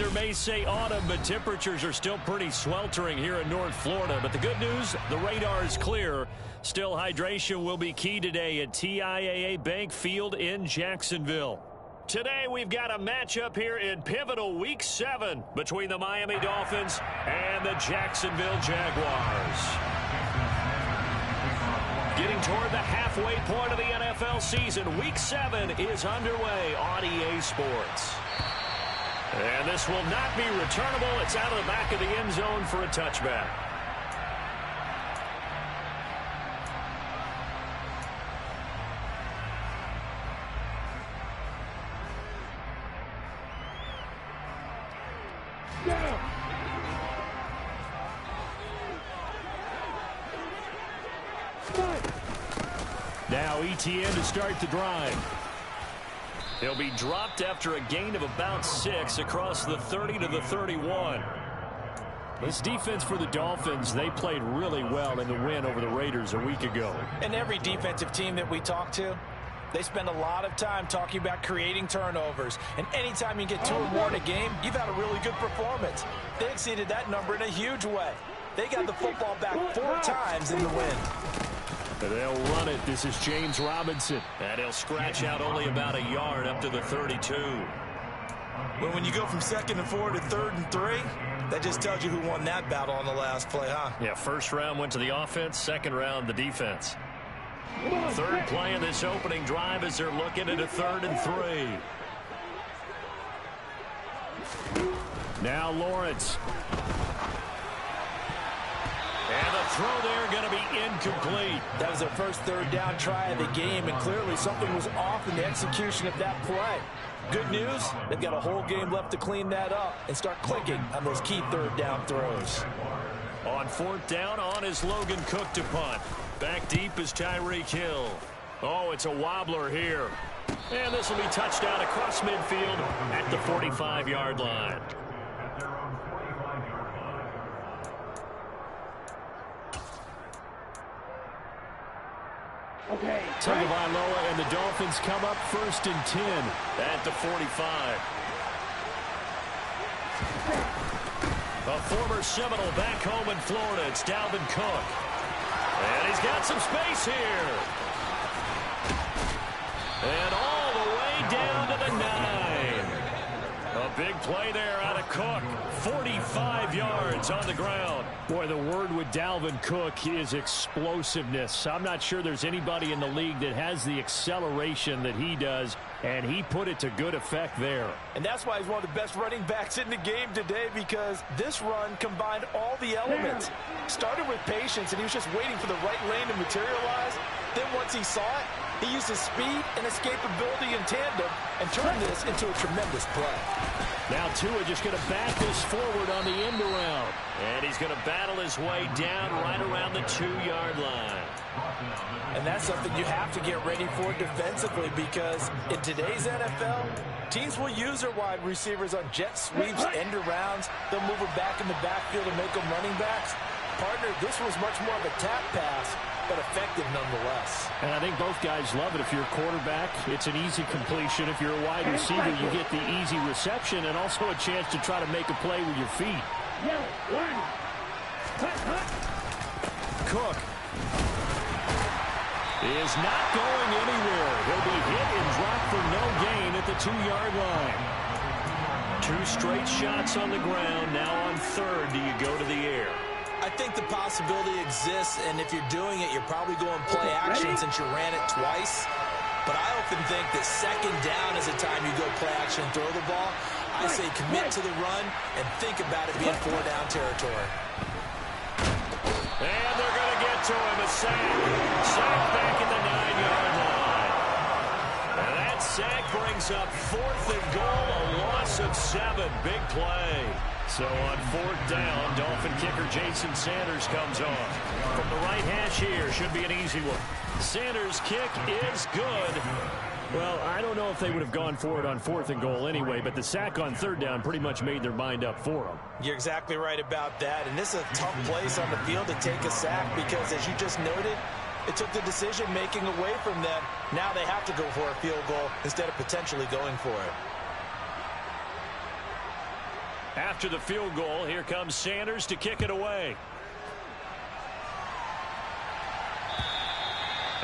weather may say autumn, but temperatures are still pretty sweltering here in North Florida. But the good news, the radar is clear. Still, hydration will be key today at TIAA Bank Field in Jacksonville. Today, we've got a matchup here in pivotal Week 7 between the Miami Dolphins and the Jacksonville Jaguars. Getting toward the halfway point of the NFL season, Week 7 is underway on EA Sports. And this will not be returnable. It's out of the back of the end zone for a touchback. Now ETN to start the drive. He'll be dropped after a gain of about 6 across the 30 to the 31. This defense for the Dolphins, they played really well in the win over the Raiders a week ago. And every defensive team that we talk to, they spend a lot of time talking about creating turnovers. And anytime you get 2 or more in a game, you've had a really good performance. They exceeded that number in a huge way. They got the football back 4 times in the win. They'll run it. This is James Robinson. And he'll scratch out only about a yard up to the 32. Well, when you go from 2nd and 4 to 3rd and 3, that just tells you who won that battle on the last play, huh? Yeah, first round went to the offense, second round the defense. Third play of this opening drive as they're looking at a 3rd and 3. Now Lawrence. And the throw there going to be incomplete. That was their first 3rd down try of the game, and clearly something was off in the execution of that play. Good news, they've got a whole game left to clean that up and start clicking on those key 3rd down throws. On 4th down, on is Logan Cook to punt. Back deep is Tyreek Hill. Oh, it's a wobbler here. And this will be touchdown across midfield at the 45-yard line. Okay. Tagovailoa and the Dolphins come up 1st and 10 at the 45. A former Seminole back home in Florida. It's Dalvin Cook. And he's got some space here. And all the way down to the 9. A big play there out of Cook. 45 yards on the ground. Boy, the word with Dalvin Cook is explosiveness. I'm not sure there's anybody in the league that has the acceleration that he does, and he put it to good effect there. And that's why he's one of the best running backs in the game today, because this run combined all the elements. Started with patience, and he was just waiting for the right lane to materialize. Then once he saw it, he used his speed and escapability in tandem and turned this into a tremendous play. Now Tua just going to back this forward on the end around. And he's going to battle his way down right around the 2-yard line. And that's something you have to get ready for defensively, because in today's NFL, teams will use their wide receivers on jet sweeps, end arounds. They'll move them back in the backfield and make them running backs. Partner, this was much more of a tap pass, but effective nonetheless. And I think both guys love it. If you're a quarterback, it's an easy completion. If you're a wide receiver, you get the easy reception and also a chance to try to make a play with your feet. Cook is not going anywhere. He'll be hit and dropped for no gain at the 2-yard line. 2 straight shots on the ground. Now on 3rd, do you go to the air? I think the possibility exists, and if you're doing it, you're probably going play action since you ran it twice. But I often think that 2nd down is the time you go play action and throw the ball. I say commit to the run and think about it being 4-down territory. And they're going to get to him. A sack. Sack back at the 9-yard line. And that sack brings up 4th and goal, a loss of 7. Big play. So on 4th down, Dolphin kicker Jason Sanders comes on. From the right hash here, should be an easy one. Sanders' kick is good. Well, I don't know if they would have gone for it on 4th and goal anyway, but the sack on 3rd down pretty much made their mind up for them. You're exactly right about that, and this is a tough place on the field to take a sack because, as you just noted, it took the decision-making away from them. Now they have to go for a field goal instead of potentially going for it. After the field goal, here comes Sanders to kick it away.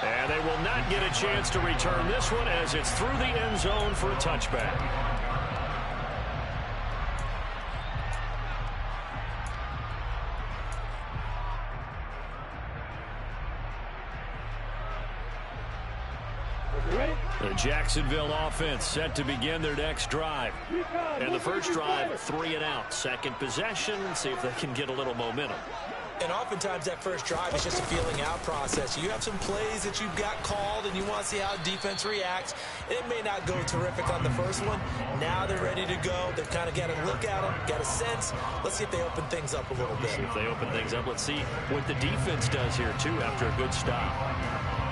And they will not get a chance to return this one as it's through the end zone for a touchback. The Jacksonville offense set to begin their next drive. And the first drive, 3 and out. Second possession, see if they can get a little momentum. And oftentimes that first drive is just a feeling out process. You have some plays that you've got called and you want to see how defense reacts. It may not go terrific on the first one. Now they're ready to go. They've kind of got a look at them, got a sense. Let's see if they open things up a little bit. See if they open things up. Let's see what the defense does here, too, after a good stop.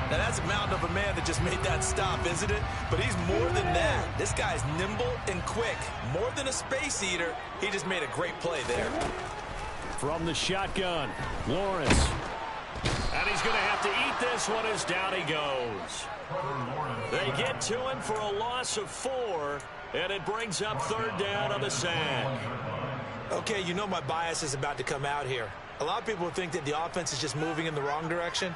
Now, that's a mountain of a man that just made that stop, isn't it? But he's more than that. This guy's nimble and quick. More than a space eater, he just made a great play there. From the shotgun, Lawrence. And he's going to have to eat this one as down he goes. They get to him for a loss of 4, and it brings up third down on the sack. Okay, you know my bias is about to come out here. A lot of people think that the offense is just moving in the wrong direction.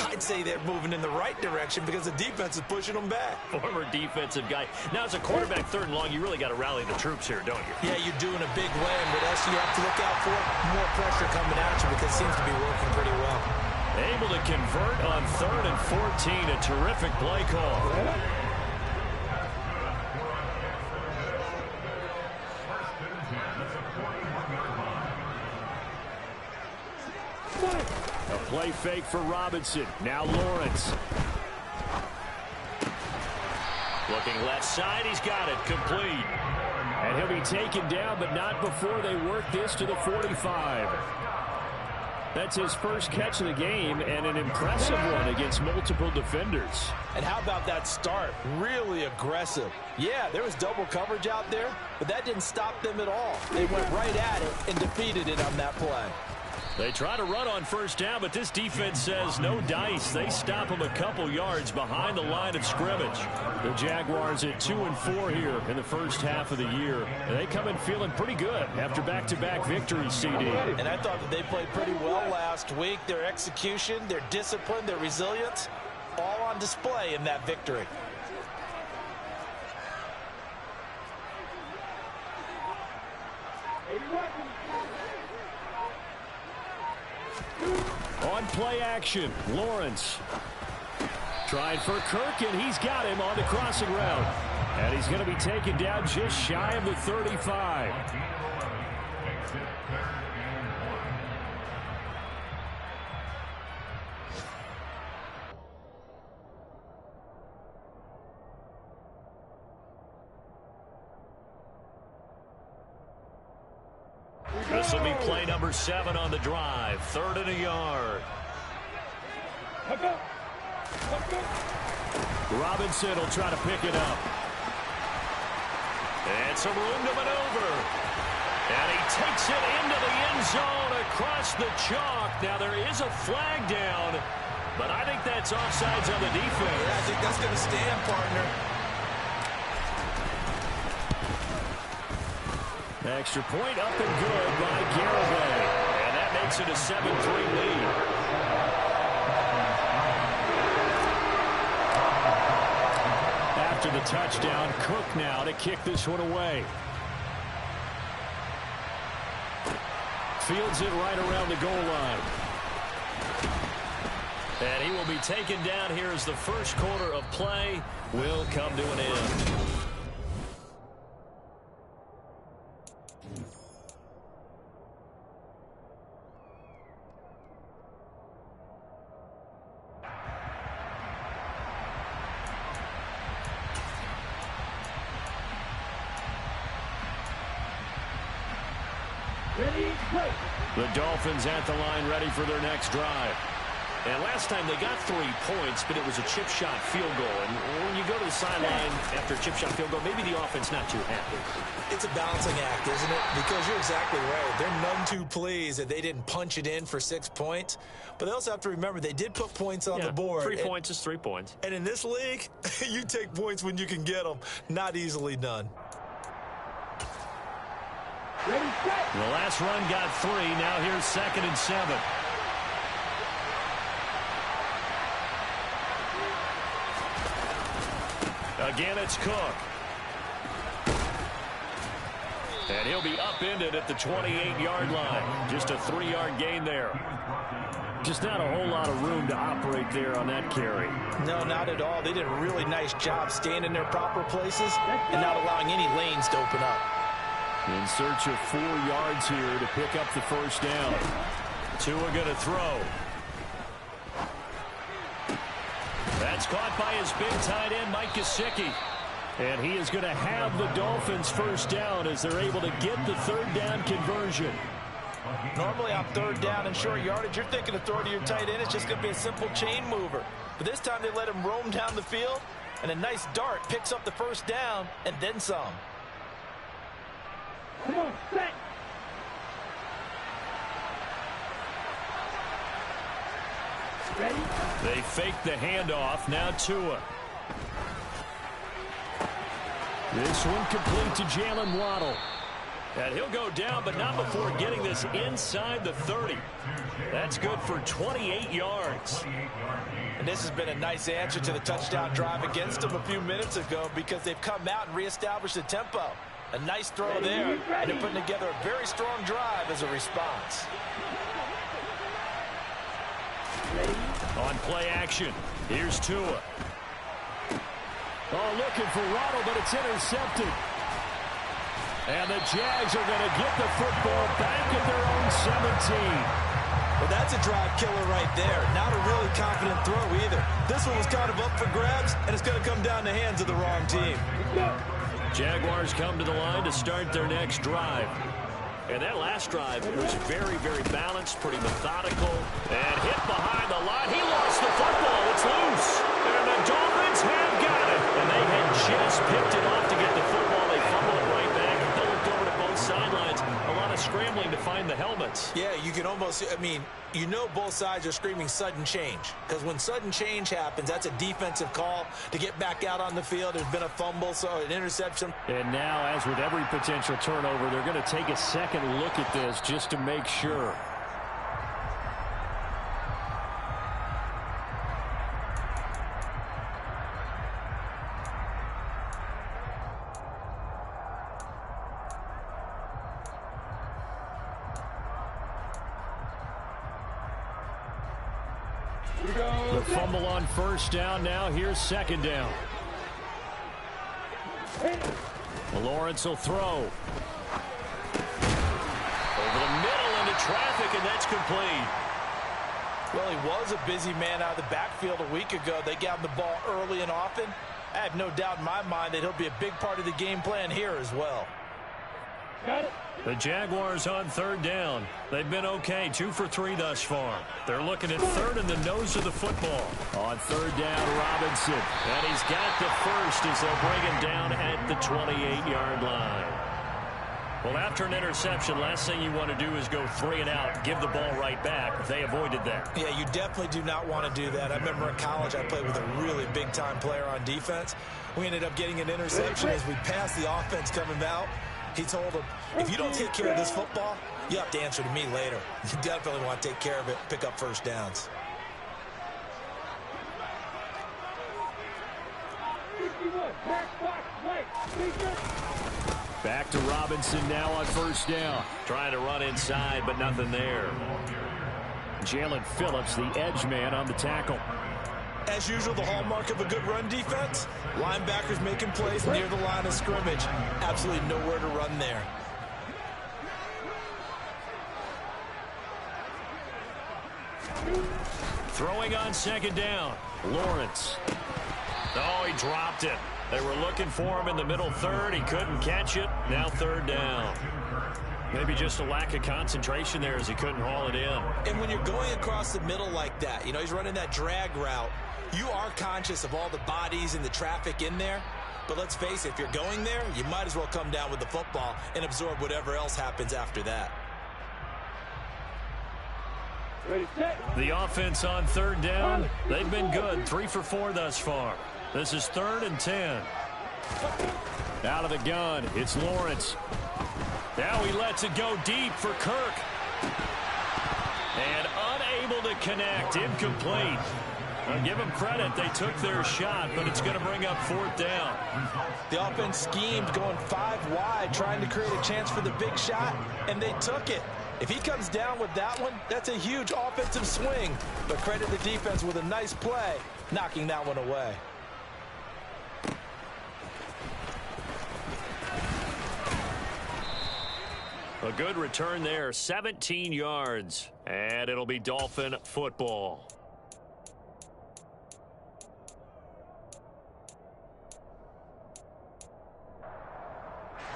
I'd say they're moving in the right direction because the defense is pushing them back. Former defensive guy. Now, as a quarterback, third and long, you really got to rally the troops here, don't you? Yeah, you're doing a big way, and what else do you have to look out for? More pressure coming at you because it seems to be working pretty well. Able to convert on 3rd and 14. A terrific play call. A play fake for Robinson. Now Lawrence. Looking left side. He's got it. Complete. And he'll be taken down, but not before they work this to the 45. That's his first catch of the game and an impressive one against multiple defenders. And how about that start? Really aggressive. Yeah, there was double coverage out there, but that didn't stop them at all. They went right at it and defeated it on that play. They try to run on first down, but this defense says no dice. They stop them a couple yards behind the line of scrimmage. The Jaguars at 2-4 here in the first half of the year. And they come in feeling pretty good after back-to-back victories, CD. And I thought that they played pretty well last week. Their execution, their discipline, their resilience, all on display in that victory. On play action, Lawrence. Tried for Kirk, and he's got him on the crossing route. And he's going to be taken down just shy of the 35. This will be play number 7 on the drive. 3rd and a yard. Robinson will try to pick it up. And some room to maneuver. And he takes it into the end zone across the chalk. Now there is a flag down, but I think that's offsides on the defense. Yeah, I think that's going to stand, partner. Extra point up and good by Garraway. And that makes it a 7-3 lead. After the touchdown, Cook now to kick this one away. Fields it right around the goal line. And he will be taken down here as the first quarter of play will come to an end. The Dolphins at the line ready for their next drive. And last time they got 3 points, but it was a chip shot field goal. And when you go to the sideline after a chip shot field goal, maybe the offense not too happy. It's a balancing act, isn't it? Because you're exactly right. They're none too pleased that they didn't punch it in for 6 points. But they also have to remember they did put points on the board. 3 points is 3 points. And in this league, you take points when you can get them. Not easily done. The last run got 3. Now here's 2nd and 7. Again, it's Cook. And he'll be upended at the 28-yard line. Just a 3-yard gain there. Just not a whole lot of room to operate there on that carry. No, not at all. They did a really nice job staying in their proper places and not allowing any lanes to open up. In search of 4 yards here to pick up the first down. Tua going to throw. That's caught by his big tight end, Mike Gesicki. And he is going to have the Dolphins first down as they're able to get the 3rd down conversion. Normally on 3rd down and short yardage, you're thinking of throwing to your tight end. It's just going to be a simple chain mover. But this time they let him roam down the field, and a nice dart picks up the first down and then some. Come on, set. Ready? They fake the handoff. Now Tua. This one complete to Jalen Waddle. And he'll go down, but not before getting this inside the 30. That's good for 28 yards. And this has been a nice answer to the touchdown drive against them a few minutes ago because they've come out and reestablished the tempo. A nice throw there, and they're putting together a very strong drive as a response. On play action, here's Tua. Oh, looking for Waddle, but it's intercepted. And the Jags are going to get the football back at their own 17. Well, that's a drive killer right there. Not a really confident throw either. This one was kind of up for grabs, and it's going to come down the hands of the wrong team. Jaguars come to the line to start their next drive. And that last drive was very, very balanced, pretty methodical. And hit behind the line. He lost the football. It's loose. And the Dolphins have got it. And they had just picked it off to get the football. They fumbled it right back. They looked over to both sidelines. A lot of scrambling to find the helmets. Yeah, you can almost, you know both sides are screaming sudden change. Because when sudden change happens, that's a defensive call to get back out on the field. There's been a fumble, so an interception. And now, as with every potential turnover, they're going to take a second look at this just to make sure. The fumble on first down. Now here's 2nd down. Lawrence will throw. Over the middle into traffic, and that's complete. Well, he was a busy man out of the backfield a week ago. They got him the ball early and often. I have no doubt in my mind that he'll be a big part of the game plan here as well. Got it. The Jaguars on 3rd down. They've been okay, 2 for 3 thus far. They're looking at 3rd in the nose of the football. On 3rd down, Robinson. And he's got the first as they'll bring him down at the 28-yard line. Well, after an interception, last thing you want to do is go 3 and out, give the ball right back. They avoided that. Yeah, you definitely do not want to do that. I remember in college I played with a really big-time player on defense. We ended up getting an interception as we passed the offense coming out. He told him, if you don't take care of this football, you have to answer to me later. You definitely want to take care of it, pick up first downs. Back to Robinson now on first down. Trying to run inside, but nothing there. Jalen Phillips, the edge man on the tackle. As usual, the hallmark of a good run defense, linebackers making plays near the line of scrimmage. Absolutely nowhere to run there. Throwing on 2nd down. Lawrence. Oh, he dropped it. They were looking for him in the middle 3rd. He couldn't catch it. Now 3rd down. Maybe just a lack of concentration there as he couldn't haul it in. And when you're going across the middle like that, you know, he's running that drag route, you are conscious of all the bodies and the traffic in there. But let's face it, if you're going there, you might as well come down with the football and absorb whatever else happens after that. Ready, set. The offense on 3rd down, they've been good. 3 for 4 thus far. This is 3rd and 10. Out of the gun, it's Lawrence. Now he lets it go deep for Kirk. And unable to connect. Incomplete. I'll give them credit. They took their shot, but it's going to bring up 4th down. The offense schemed going 5 wide, trying to create a chance for the big shot, and they took it. If he comes down with that one, that's a huge offensive swing. But credit the defense with a nice play, knocking that one away. A good return there, 17 yards. And it'll be Dolphin football.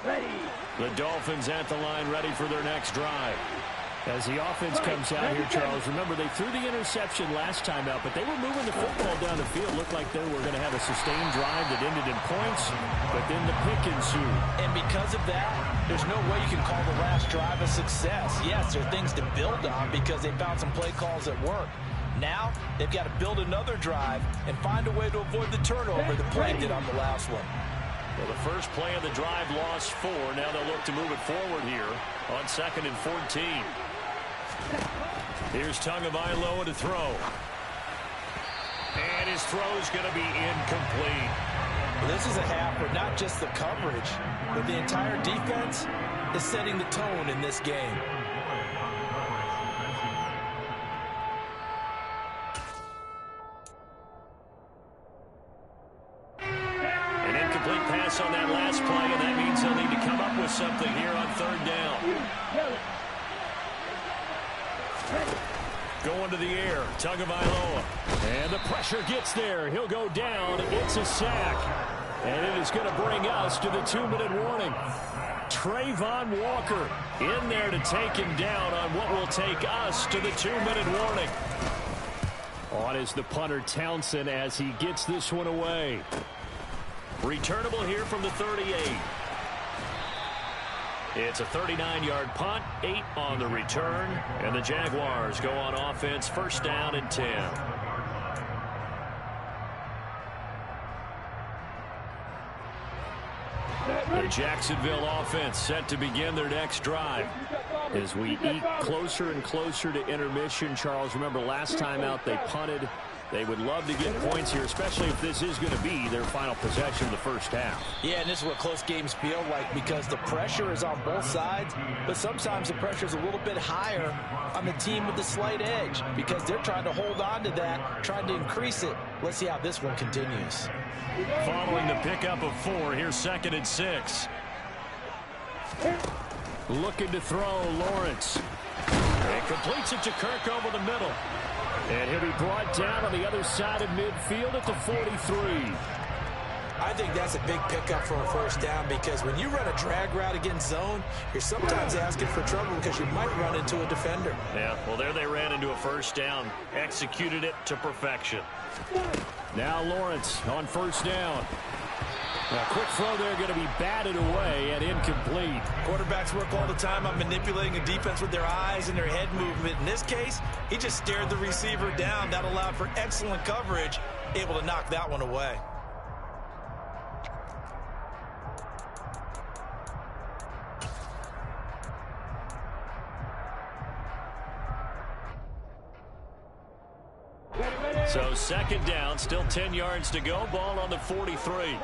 Ready. The Dolphins at the line, ready for their next drive. As the offense comes out here, Charles, remember they threw the interception last time out, but they were moving the football down the field. Looked like they were going to have a sustained drive that ended in points, but then the pick ensued. And because of that, there's no way you can call the last drive a success. Yes, there are things to build on because they found some play calls that work. Now, they've got to build another drive and find a way to avoid the turnover the play did on the last one. Well, the first play of the drive lost 4. Now they'll look to move it forward here on 2nd and 14. Here's Tagovailoa to throw. And his throw's going to be incomplete. Well, this is a half where not just the coverage, but the entire defense is setting the tone in this game. An incomplete pass on that last play, and that means they'll need to come up with something here on 3rd down. Going to the air, Tagovailoa. And the pressure gets there. He'll go down. It's a sack. And it is going to bring us to the 2-minute warning. Trayvon Walker in there to take him down on what will take us to the 2-minute warning. On is the punter Townsend as he gets this one away. Returnable here from the 38. It's a 39-yard punt, 8 on the return, and the Jaguars go on offense, 1st down and 10. The Jacksonville offense set to begin their next drive. As we eke closer and closer to intermission, Charles, remember last time out they punted. They would love to get points here, especially if this is going to be their final possession of the first half. Yeah, and this is what close games feel like because the pressure is on both sides, but sometimes the pressure is a little bit higher on the team with the slight edge because they're trying to hold on to that, trying to increase it. Let's see how this one continues. Following the pickup of 4, here's 2nd and 6. Looking to throw, Lawrence. And completes it to Kirk over the middle. And he'll be brought down on the other side of midfield at the 43. I think that's a big pickup for a 1st down because when you run a drag route against zone, you're sometimes asking for trouble because you might run into a defender. Yeah, well, there they ran into a 1st down. Executed it to perfection. Now Lawrence on 1st down. A quick throw there going to be batted away and incomplete. Quarterbacks work all the time on manipulating a defense with their eyes and their head movement. In this case, he just stared the receiver down. That allowed for excellent coverage, able to knock that one away. So 2nd down, still 10 yards to go. Ball on the 43.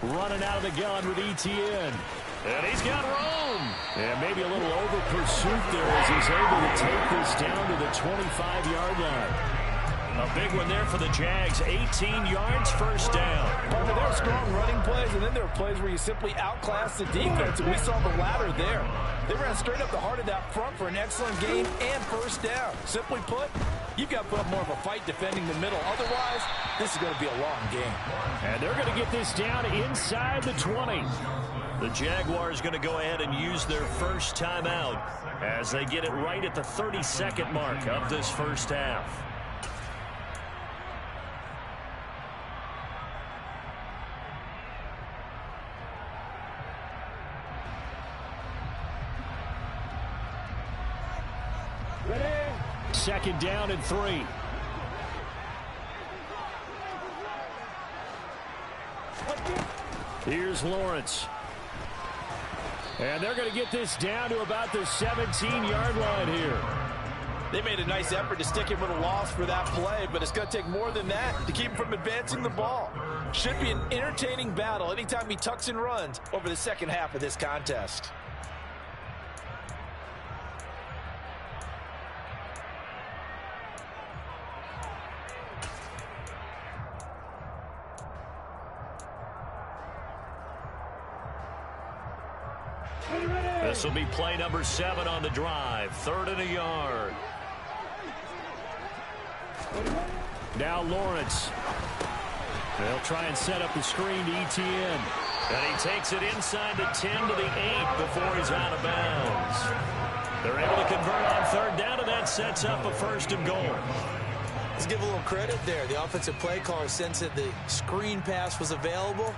Running out of the gun with ETN. And he's got room. And maybe a little over pursuit there as he's able to take this down to the 25-yard line. A big one there for the Jags. 18 yards, 1st down. There are strong running plays, and then there are plays where you simply outclass the defense, and we saw the latter there. They ran straight up the heart of that front for an excellent game and 1st down. Simply put, you've got to put up more of a fight defending the middle. Otherwise, this is going to be a long game. And they're going to get this down inside the 20. The Jaguars going to go ahead and use their first timeout as they get it right at the 32nd mark of this first half. Ready. 2nd down and 3. Here's Lawrence. And they're going to get this down to about the 17-yard line here. They made a nice effort to stick him with a loss for that play, but it's going to take more than that to keep him from advancing the ball. Should be an entertaining battle anytime he tucks and runs over the second half of this contest. This will be play number 7 on the drive. 3rd and a yard. Now Lawrence. They'll try and set up the screen to ETN. And he takes it inside the 10 to the 8 before he's out of bounds. They're able to convert on 3rd down, and that sets up a 1st and goal. Let's give a little credit there. The offensive play caller sensed that the screen pass was available.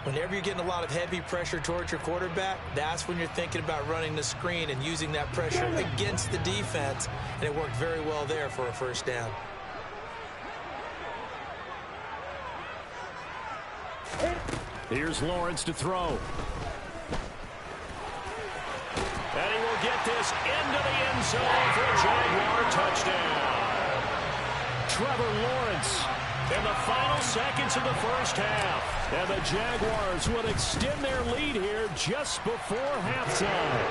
Whenever you're getting a lot of heavy pressure towards your quarterback, that's when you're thinking about running the screen and using that pressure against the defense. And it worked very well there for a 1st down. Here's Lawrence to throw. And he will get this into the end zone for a Jaguar touchdown. Trevor Lawrence in the final seconds of the 1st half. And the Jaguars will extend their lead here just before halftime.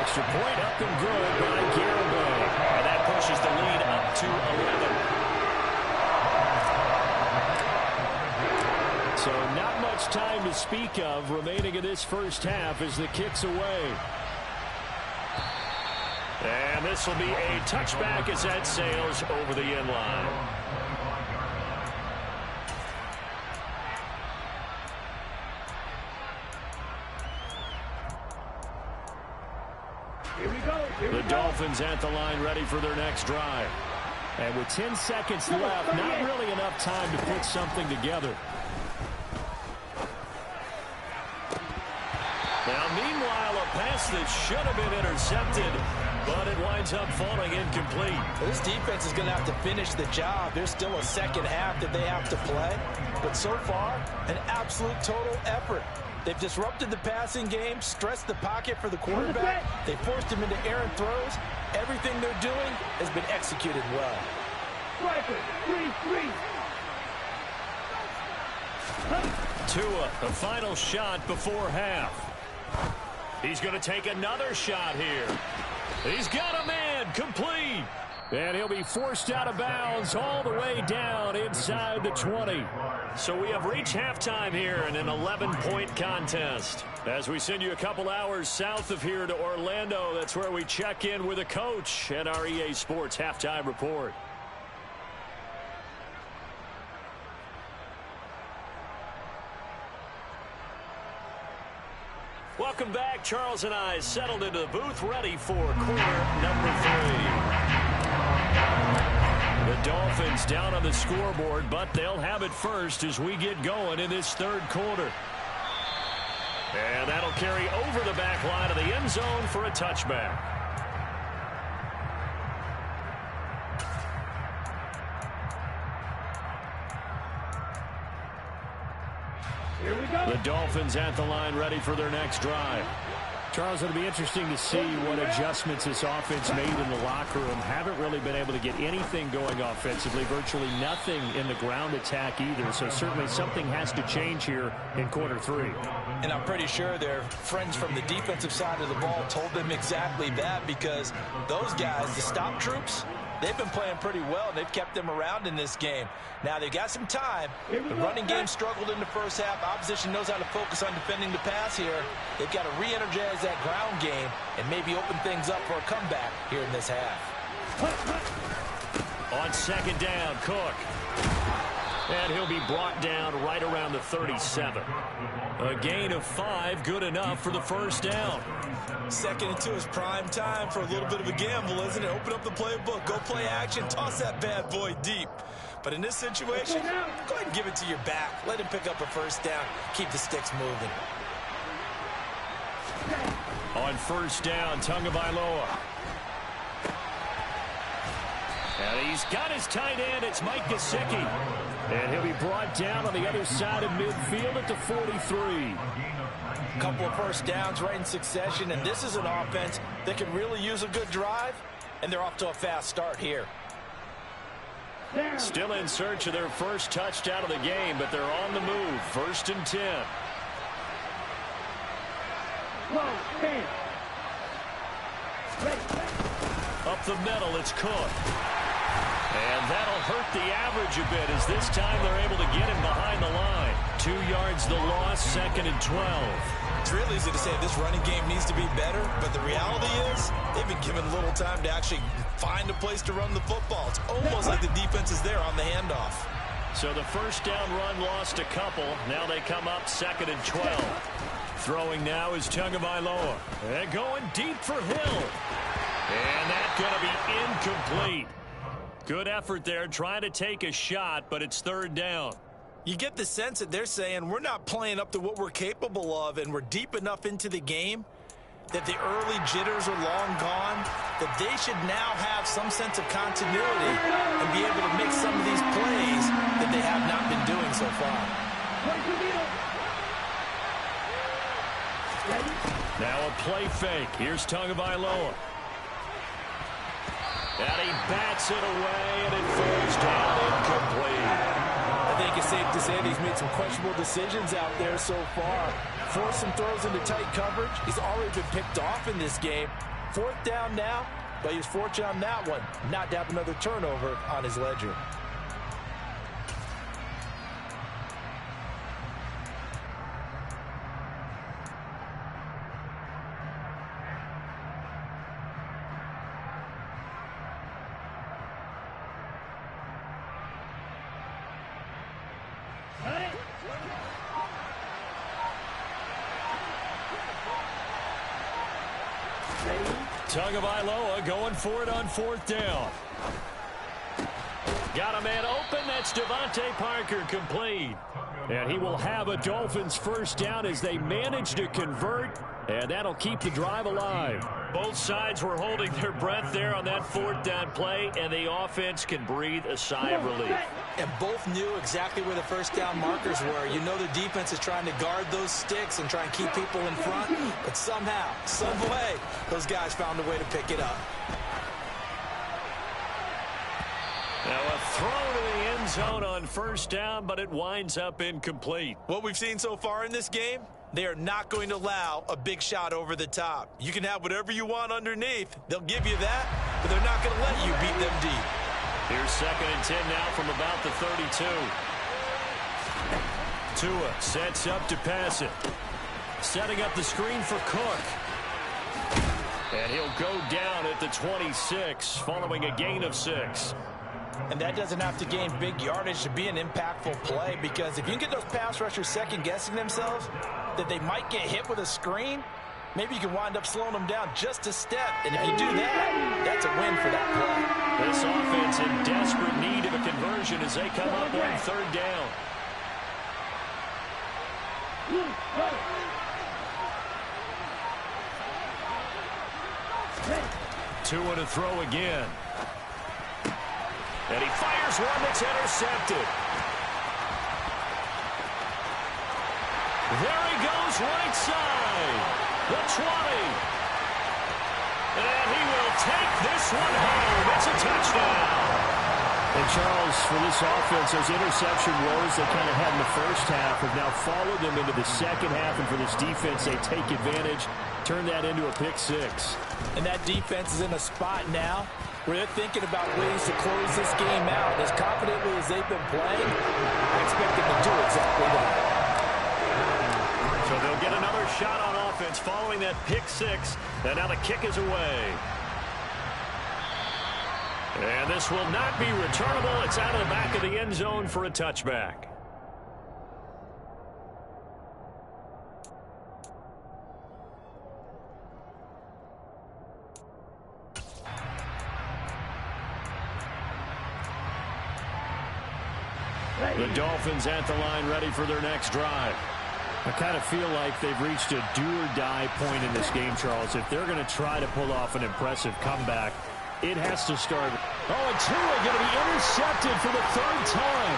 Extra point up and good by Garibay. And that pushes the lead up to 11. So not much time to speak of remaining in this 1st half as the kick's away. And this will be a touchback as that sails over the end line. The Dolphins at the line ready for their next drive. And with 10 seconds left, not really enough time to put something together. Now, meanwhile, a pass that should have been intercepted, but it winds up falling incomplete. Well, this defense is going to have to finish the job. There's still a second half that they have to play. But so far, an absolute total effort. They've disrupted the passing game, stressed the pocket for the quarterback. They forced him into errant throws. Everything they're doing has been executed well. Tua, the final shot before half. He's going to take another shot here. He's got a man, complete. And he'll be forced out of bounds all the way down inside the 20. So we have reached halftime here in an 11-point contest. As we send you a couple hours south of here to Orlando, that's where we check in with a coach at our EA Sports Halftime Report. Welcome back. Charles and I settled into the booth ready for quarter number 3. The Dolphins down on the scoreboard, but they'll have it first as we get going in this 3rd quarter. And that'll carry over the back line of the end zone for a touchback. Here we go. The Dolphins at the line ready for their next drive. Charles, it'll be interesting to see what adjustments this offense made in the locker room. Haven't really been able to get anything going offensively, virtually nothing in the ground attack either. So certainly something has to change here in quarter 3. And I'm pretty sure their friends from the defensive side of the ball told them exactly that, because those guys, the stop troops, they've been playing pretty well. They've kept them around in this game. Now, they've got some time. The running game struggled in the 1st half. Opposition knows how to focus on defending the pass here. They've got to re-energize that ground game and maybe open things up for a comeback here in this half. On 2nd down, Cook. And he'll be brought down right around the 37. A gain of 5, good enough for the 1st down. 2nd and 2 is prime time for a little bit of a gamble, isn't it? Open up the playbook, go play action, toss that bad boy deep. But in this situation, go ahead and give it to your back. Let him pick up a 1st down. Keep the sticks moving. On 1st down, Tagovailoa. And he's got his tight end. It's Mike Gesicki. And he'll be brought down on the other side of midfield at the 43. A couple of first downs right in succession, and this is an offense that can really use a good drive, and they're off to a fast start here. Still in search of their first touchdown of the game, but they're on the move. 1st and 10. Up the middle, it's Cook. And that'll hurt the average a bit, as this time they're able to get him behind the line. 2 yards the loss, 2nd and 12. It's real easy to say this running game needs to be better, but the reality is they've been given little time to actually find a place to run the football. It's almost like the defense is there on the handoff. So the first down run lost a couple. Now they come up 2nd and 12. Throwing now is Tagovailoa. And going deep for Hill. And that's going to be incomplete. Good effort there, trying to take a shot, but it's 3rd down. You get the sense that they're saying we're not playing up to what we're capable of, and we're deep enough into the game that the early jitters are long gone, that they should now have some sense of continuity and be able to make some of these plays that they have not been doing so far. Now a play fake. Here's Tagovailoa. And he bats it away, and it falls down incomplete. I think it's safe to say that he's made some questionable decisions out there so far. Forced some throws into tight coverage. He's already been picked off in this game. 4th down now, but he was fortunate on that one not to have another turnover on his ledger. Tagovailoa going for it on 4th down. Got a man open. That's Devontae Parker, complete. And he will have a Dolphins first down as they manage to convert, and that'll keep the drive alive. Both sides were holding their breath there on that 4th down play, and the offense can breathe a sigh of relief. And both knew exactly where the first down markers were. You know the defense is trying to guard those sticks and try and keep people in front, but somehow, some way, those guys found a way to pick it up. Now a throw to the end zone on 1st down, but it winds up incomplete. What we've seen so far in this game, they are not going to allow a big shot over the top. You can have whatever you want underneath. They'll give you that, but they're not going to let you beat them deep. Here's 2nd and 10 now from about the 32. Tua sets up to pass it. Setting up the screen for Cook. And he'll go down at the 26, following a gain of 6. And that doesn't have to gain big yardage to be an impactful play, because if you can get those pass rushers second-guessing themselves that they might get hit with a screen, maybe you can wind up slowing them down just a step. And if you do that, that's a win for that play. This offense in desperate need of a conversion as they come up on 3rd down. Tua to throw again. And he fires one that's intercepted. There he goes, right side. The 20. And he will take this one home. It's a touchdown. And Charles, for this offense, those interception woes they kind of had in the first half have now followed them into the second half. And for this defense, they take advantage, turn that into a pick 6. And that defense is in a spot now where they're thinking about ways to close this game out. As confidently as they've been playing, I expect them to do exactly that. So they'll get another shot on offense following that pick 6. And now the kick is away. And this will not be returnable. It's out of the back of the end zone for a touchback. The Dolphins at the line, ready for their next drive. I kind of feel like they've reached a do-or-die point in this game, Charles. If they're going to try to pull off an impressive comeback, it has to start. Oh, and Tua going to be intercepted for the 3rd time.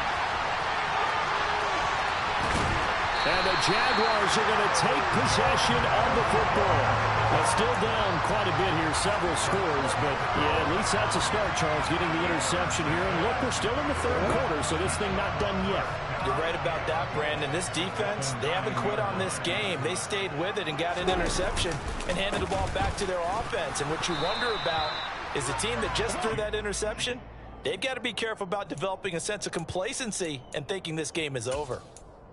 And the Jaguars are going to take possession of the football. Well, still down quite a bit here, several scores, but yeah, at least that's a start, Charles, getting the interception here. And look, we're still in the third quarter, so this thing not done yet. You're right about that, Brandon. This defense, they haven't quit on this game. They stayed with it and got an interception and handed the ball back to their offense. And what you wonder about is the team that just threw that interception, they've got to be careful about developing a sense of complacency and thinking this game is over.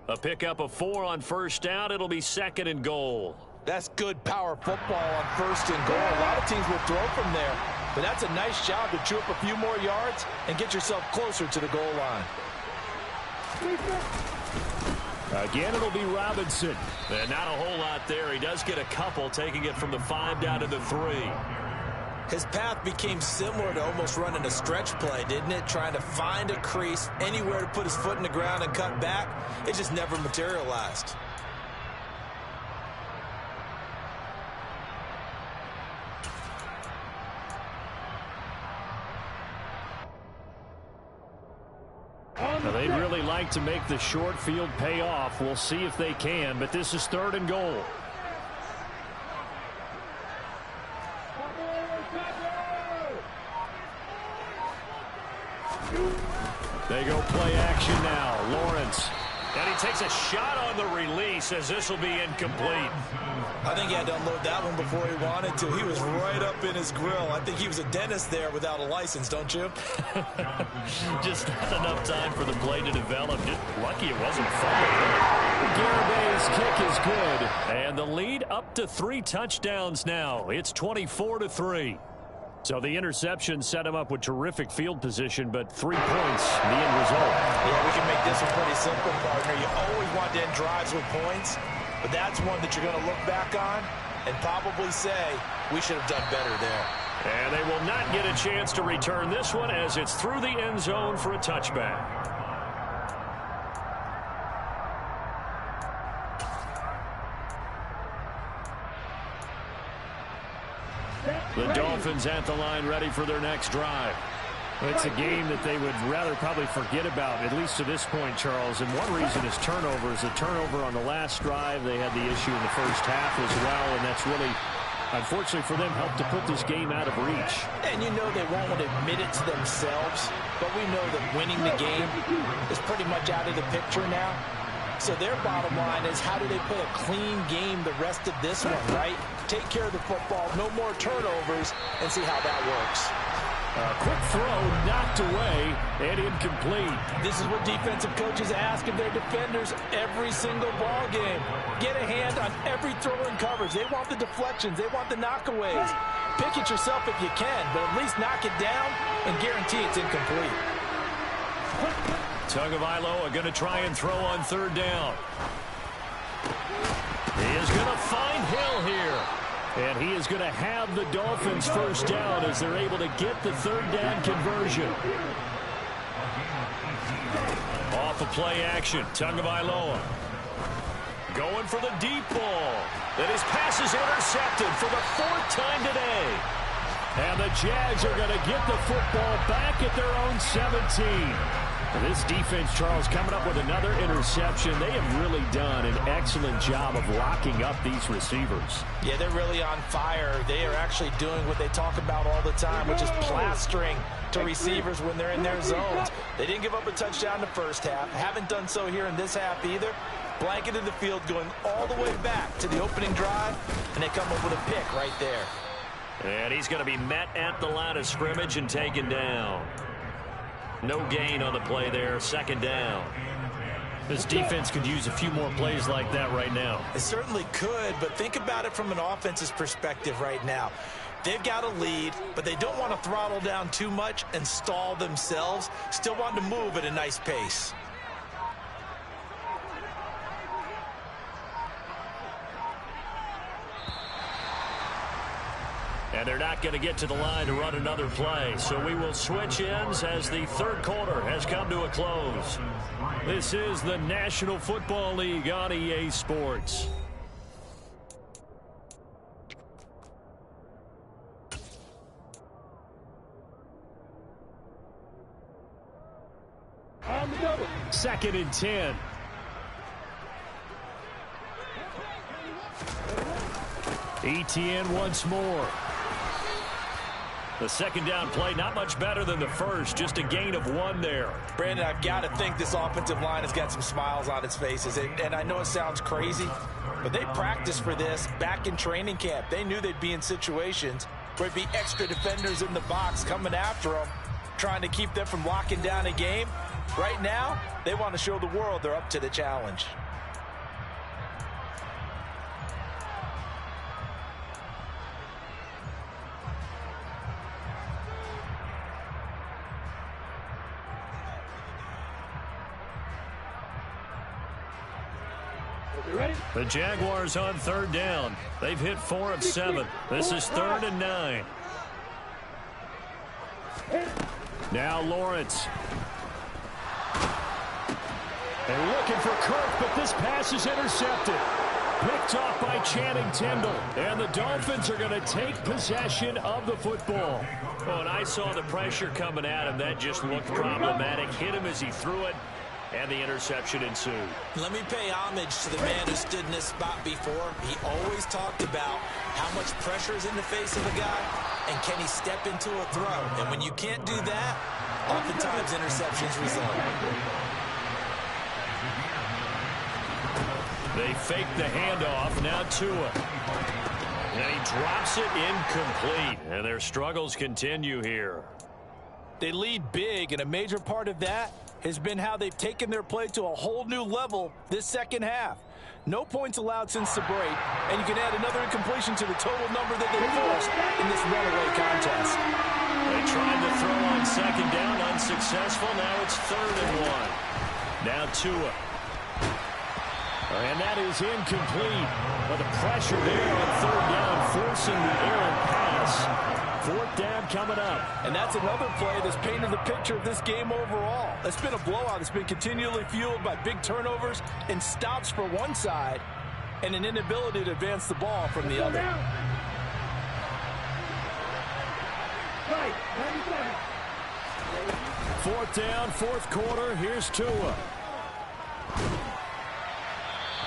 A pickup of 4 on first down. It'll be 2nd and goal. That's good power football on 1st and goal. A lot of teams will throw from there, but that's a nice job to chew up a few more yards and get yourself closer to the goal line. Again, it'll be Robinson. And not a whole lot there. He does get a couple, taking it from the 5 down to the 3. His path became similar to almost running a stretch play, didn't it? Trying to find a crease, anywhere to put his foot in the ground and cut back. It just never materialized. Now, they'd really like to make the short field pay off. We'll see if they can, but this is 3rd and goal. They go play action now. Lawrence. And he takes a shot on the release as this will be incomplete. I think he had to unload that one before he wanted to. He was right up in his grill. I think he was a dentist there without a license, don't you? Just not enough time for the play to develop. Just lucky it wasn't fumbled. Garibay's kick is good. And the lead up to 3 touchdowns now. It's 24-3. So the interception set him up with terrific field position, but 3 points, the end result. Yeah, we can make this one pretty simple, partner. You always want to end drives with points, but that's one that you're going to look back on and probably say, we should have done better there. And they will not get a chance to return this one as it's through the end zone for a touchback. The Dolphins at the line ready for their next drive. It's a game that they would rather probably forget about, at least to this point, Charles. And one reason is turnovers. A turnover on the last drive. They had the issue in the first half as well, and that's really, unfortunately for them, helped to put this game out of reach. And you know they won't admit it to themselves, but we know that winning the game is pretty much out of the picture now. So their bottom line is, how do they play a clean game the rest of this one, right? Take care of the football, no more turnovers, and see how that works. A quick throw knocked away and incomplete. This is what defensive coaches ask of their defenders every single ball game. Get a hand on every throw in coverage. They want the deflections. They want the knockaways. Pick it yourself if you can, but at least knock it down and guarantee it's incomplete. Tagovailoa going to try and throw on 3rd down. He is going to find Hill here. And he is going to have the Dolphins first down as they're able to get the 3rd down conversion. Off of play action, Tagovailoa going for the deep ball. And his pass is intercepted for the 4th time today. And the Jags are going to get the football back at their own 17. This defense, Charles, coming up with another interception. They have really done an excellent job of locking up these receivers. Yeah, they're really on fire. They are actually doing what they talk about all the time, which is plastering to receivers when they're in their zones. They didn't give up a touchdown in the first half. Haven't done so here in this half either. Blanketed the field, going all the way back to the opening drive, and they come up with a pick right there. And he's going to be met at the line of scrimmage and taken down. No gain on the play there, 2nd down. This defense could use a few more plays like that right now. It certainly could, but think about it from an offense's perspective right now. They've got a lead, but they don't want to throttle down too much and stall themselves. Still want to move at a nice pace. And they're not going to get to the line to run another play. So we will switch ends as the 3rd quarter has come to a close. This is the National Football League on EA Sports. On the double. 2nd and 10. Etienne once more. The second down play, not much better than the first, just a gain of 1 there. Brandon, I've got to think this offensive line has got some smiles on its faces. And I know it sounds crazy, but they practiced for this back in training camp. They knew they'd be in situations where there'd be extra defenders in the box coming after them, trying to keep them from locking down a game. Right now, they want to show the world they're up to the challenge. The Jaguars on third down. They've hit 4 of 7. This is 3rd and 9. Now Lawrence. They're looking for Kirk, but this pass is intercepted. Picked off by Channing Tindall. And the Dolphins are going to take possession of the football. Oh, and I saw the pressure coming at him. That just looked problematic. Hit him as he threw it. And the interception ensued. Let me pay homage to the man who stood in this spot before. He always talked about how much pressure is in the face of a guy, and can he step into a throw. And when you can't do that, oftentimes interceptions result. They fake the handoff. Now Tua. And he drops it incomplete. And their struggles continue here. They lead big, and a major part of that has been how they've taken their play to a whole new level this second half. No points allowed since the break, and you can add another incompletion to the total number that they forced in this runaway contest. They tried to throw on second down, unsuccessful. Now it's 3rd and 1. Now Tua. And that is incomplete. But the pressure there on 3rd down, forcing the errant pass. 4th down coming up. And that's another play that's painted the picture of this game overall. It's been a blowout. It's been continually fueled by big turnovers and stops for one side and an inability to advance the ball from the other. Right. 4th down, 4th quarter. Here's Tua.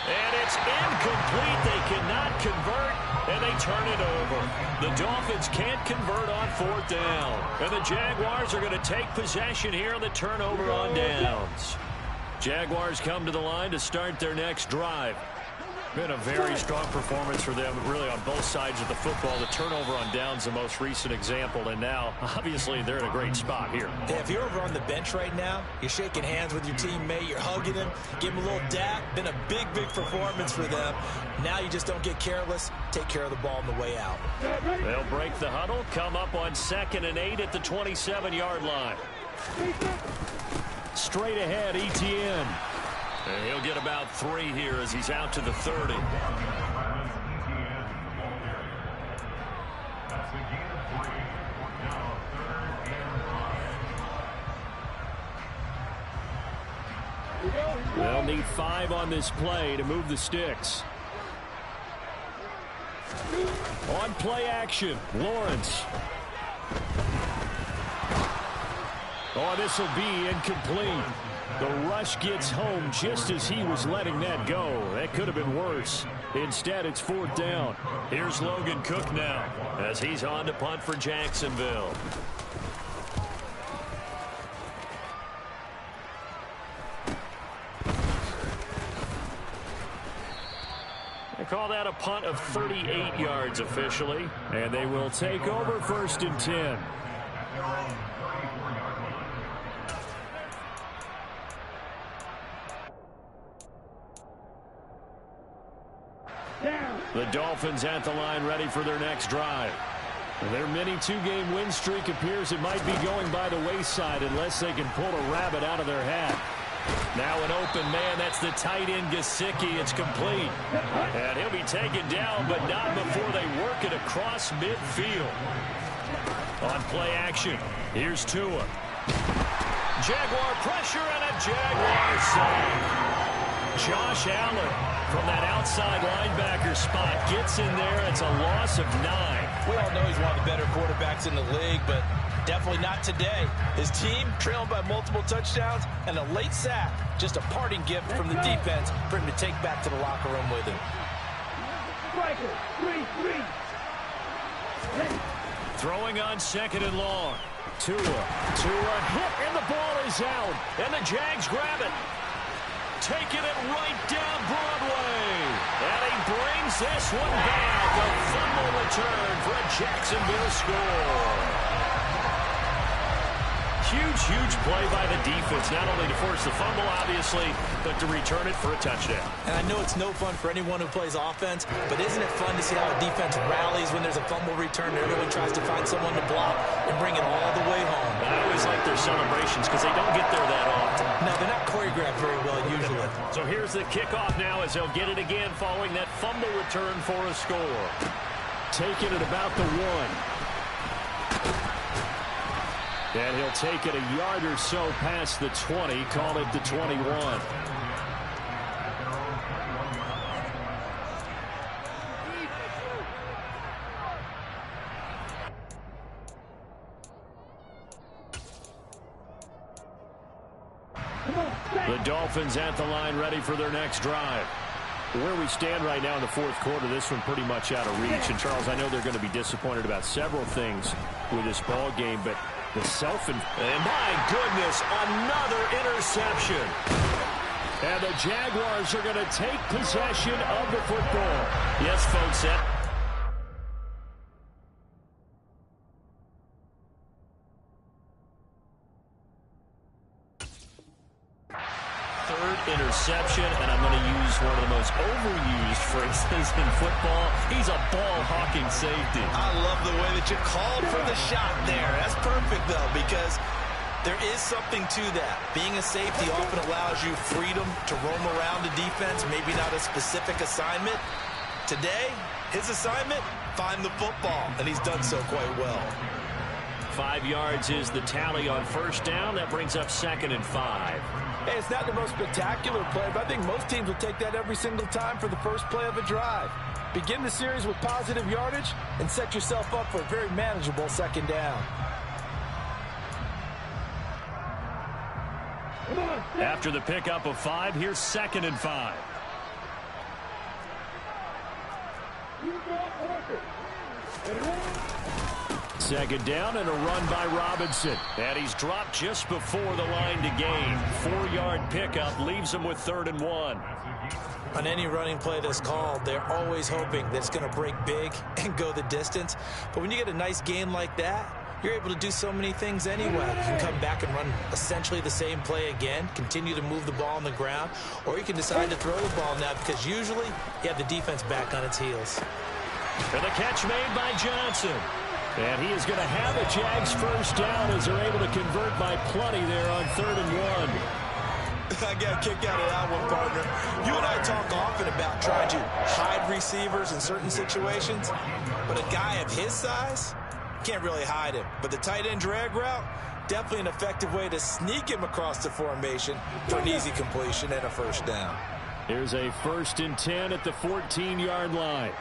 And it's incomplete. They cannot convert, and they turn it over. The Dolphins can't convert on 4th down. And the Jaguars are going to take possession here on the turnover on downs. Jaguars come to the line to start their next drive. Been a very strong performance for them, really, on both sides of the football. The turnover on downs, the most recent example, and now, obviously, they're in a great spot here. Yeah, if you're over on the bench right now, you're shaking hands with your teammate, you're hugging him, give him a little dap. Been a big, big performance for them. Now you just don't get careless. Take care of the ball on the way out. They'll break the huddle, come up on 2nd and 8 at the 27-yard line. Straight ahead, Etienne. And he'll get about 3 here as he's out to the 30. They'll need 5 on this play to move the sticks. On play action, Lawrence. Oh, this will be incomplete. The rush gets home just as he was letting that go. That could have been worse. Instead, it's 4th down. Here's Logan Cook now as he's on to punt for Jacksonville. They call that a punt of 38 yards officially. And they will take over 1st and 10. The Dolphins at the line ready for their next drive. Their mini 2-game win streak appears it might be going by the wayside unless they can pull a rabbit out of their hat. Now an open man, that's the tight end Gesicki. It's complete. And he'll be taken down, but not before they work it across midfield. On play action, here's Tua. Jaguar pressure and a Jaguar sack. Josh Allen from that outside linebacker spot gets in there. It's a loss of 9. We all know he's one of the better quarterbacks in the league, but definitely not today. His team trailing by multiple touchdowns and a late sack. Just a parting gift from the defense for him to take back to the locker room with him. striker. 3-3. Throwing on second and long. Tua hit, and the ball is out. And the Jags grab it. Taking it right down Broadway. And he brings this one back. A fumble return for a Jacksonville score. Huge play by the defense, not only to force the fumble, obviously, but to return it for a touchdown. And I know it's no fun for anyone who plays offense, but isn't it fun to see how a defense rallies when there's a fumble return and everyone tries to find someone to block and bring it all the way home? I always like their celebrations because they don't get there that often. No, they're not choreographed very well usually. So here's the kickoff now as they'll get it again following that fumble return for a score. Taking it about the 1. And he'll take it a yard or so past the 20, call it the 21. The Dolphins at the line ready for their next drive. Where we stand right now in the fourth quarter, this one pretty much out of reach. And, Charles, I know they're going to be disappointed about several things with this ball game, but the and my goodness, another interception. And the Jaguars are going to take possession of the football. Yes, folks, third interception, and I'm going to use one of the most overused phrases in football. He's a ball-hawking safety. I love the way that you called for the shot there. That's perfect, though, because there is something to that. Being a safety often allows you freedom to roam around the defense, maybe not a specific assignment. Today, his assignment, find the football, and he's done so quite well. 5 yards is the tally on first down. That brings up 2nd and 5. Hey, it's not the most spectacular play, but I think most teams will take that every single time for the first play of a drive. Begin the series with positive yardage and set yourself up for a very manageable 2nd down. After the pickup of 5, here's 2nd and 5. Second down and a run by Robinson. And he's dropped just before the line to gain. 4-yard pickup leaves him with 3rd and 1. On any running play that's called, they're always hoping that it's going to break big and go the distance. But when you get a nice gain like that, you're able to do so many things anyway. You can come back and run essentially the same play again, continue to move the ball on the ground, or you can decide to throw the ball now because usually you have the defense back on its heels. And the catch made by Johnson. And he is going to have a Jags first down as they're able to convert by plenty there on 3rd and 1. I got a kick out of that one, partner. You and I talk often about trying to hide receivers in certain situations, but a guy of his size can't really hide him. But the tight end drag route, definitely an effective way to sneak him across the formation for an easy completion and a first down. Here's a 1st and 10 at the 14-yard line.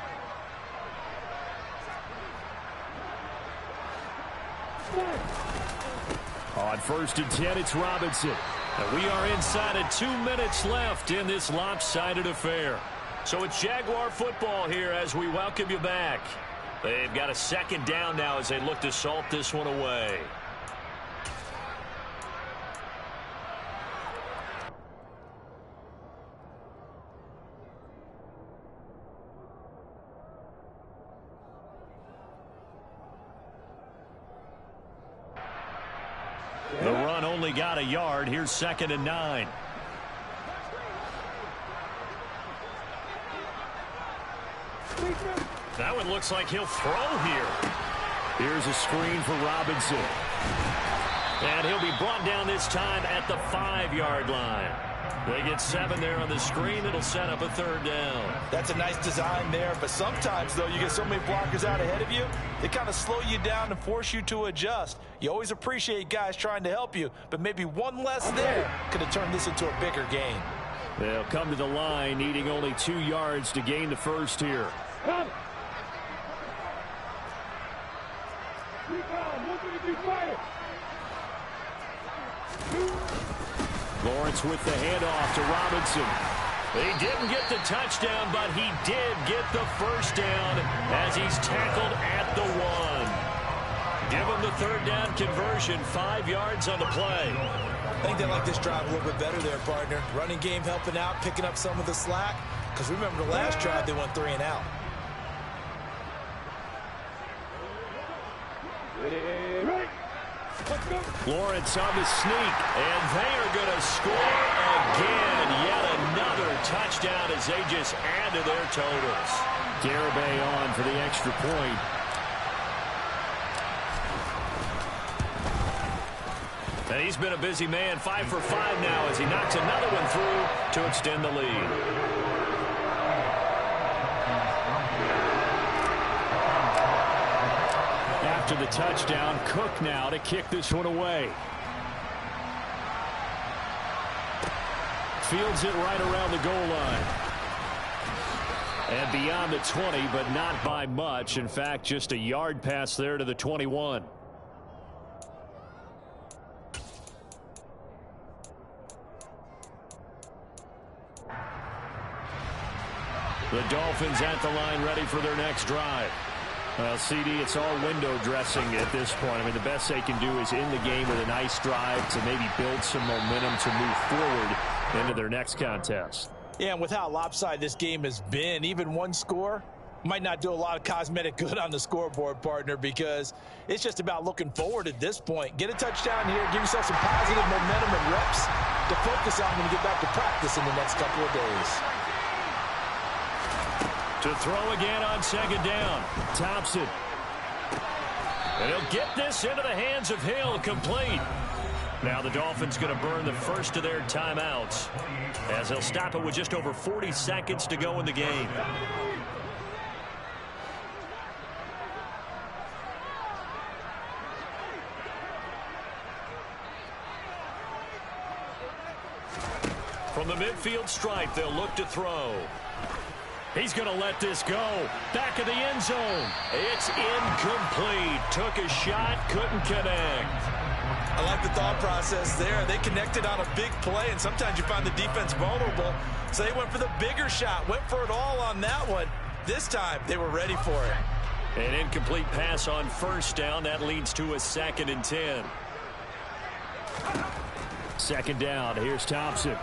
On 1st and 10, it's Robinson. And we are inside of 2 minutes left in this lopsided affair. So it's Jaguar football here as we welcome you back. They've got a 2nd down now as they look to salt this one away. The run only got a yard. Here's 2nd and 9. That one looks like he'll throw here. Here's a screen for Robinson. And he'll be brought down this time at the 5-yard line. They get 7 there on the screen. It'll set up a 3rd down. That's a nice design there, but sometimes, though, you get so many blockers out ahead of you, they kind of slow you down and force you to adjust. You always appreciate guys trying to help you, but maybe one less there could have turned this into a bigger game. They'll come to the line, needing only 2 yards to gain the first here. Lawrence with the handoff to Robinson. He didn't get the touchdown, but he did get the first down as he's tackled at the 1. Give him the third down conversion, 5 yards on the play. I think they like this drive a little bit better there, partner. Running game helping out, picking up some of the slack. Because remember the last drive, they went 3 and out. Lawrence on the sneak, and they are going to score again. Yet another touchdown as they just add to their totals. Garibay on for the extra point. And he's been a busy man, 5 for 5 now as he knocks another one through to extend the lead. After the touchdown, Cook now to kick this one away. Fields it right around the goal line. And beyond the 20, but not by much. In fact, just a yard pass there to the 21. The Dolphins at the line ready for their next drive. Well, CD, it's all window dressing at this point. I mean, the best they can do is in the game with a nice drive to maybe build some momentum to move forward into their next contest. Yeah, and with how lopsided this game has been, even one score might not do a lot of cosmetic good on the scoreboard, partner, because it's just about looking forward at this point. Get a touchdown here, give yourself some positive momentum and reps to focus on when you get back to practice in the next couple of days. To throw again on second down. Thompson. And he'll get this into the hands of Hill, complete. Now the Dolphins going to burn the first of their timeouts as they'll stop it with just over 40 seconds to go in the game. From the midfield stripe, they'll look to throw. He's going to let this go. Back of the end zone. It's incomplete. Took a shot, couldn't connect. I like the thought process there. They connected on a big play, and sometimes you find the defense vulnerable. So they went for the bigger shot, went for it all on that one. This time, they were ready for it. An incomplete pass on first down. That leads to a 2nd and 10. Second down. Here's Thompson.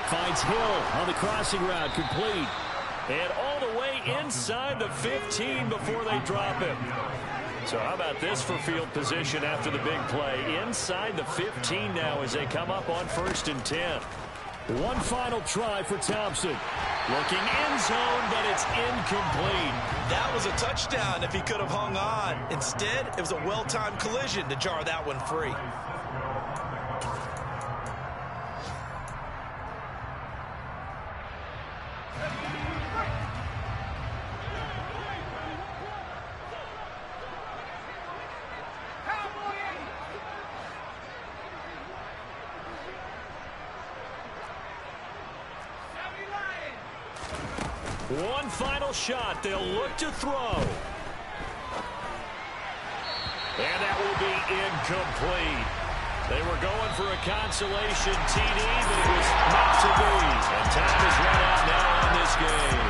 Finds Hill on the crossing route, complete. And all the way inside the 15 before they drop him. So how about this for field position after the big play? Inside the 15 now as they come up on 1st and 10. One final try for Thompson. Looking end zone, but it's incomplete. That was a touchdown if he could have hung on. Instead, it was a well-timed collision to jar that one free. One final shot. They'll look to throw. And that will be incomplete. They were going for a consolation TD, but it was not to be. And time is run out now on this game.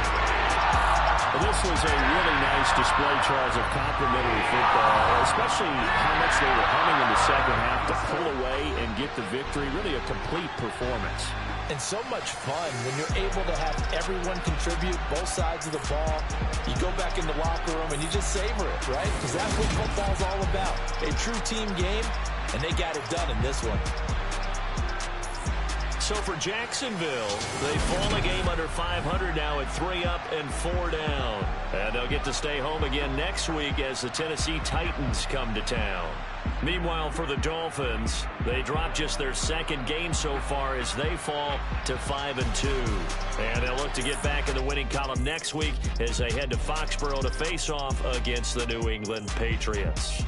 Well, this was a really nice display, Charles, of complimentary football, especially how much they were hunting in the second half to pull away and get the victory. Really a complete performance. And so much fun when you're able to have everyone contribute, both sides of the ball. You go back in the locker room and you just savor it, right? Because that's what football's all about. A true team game, and they got it done in this one. So for Jacksonville, they fall a game under 500 now at 3 up and 4 down. And they'll get to stay home again next week as the Tennessee Titans come to town. Meanwhile, for the Dolphins, they drop just their 2nd game so far as they fall to 5-2. And they'll look to get back in the winning column next week as they head to Foxborough to face off against the New England Patriots.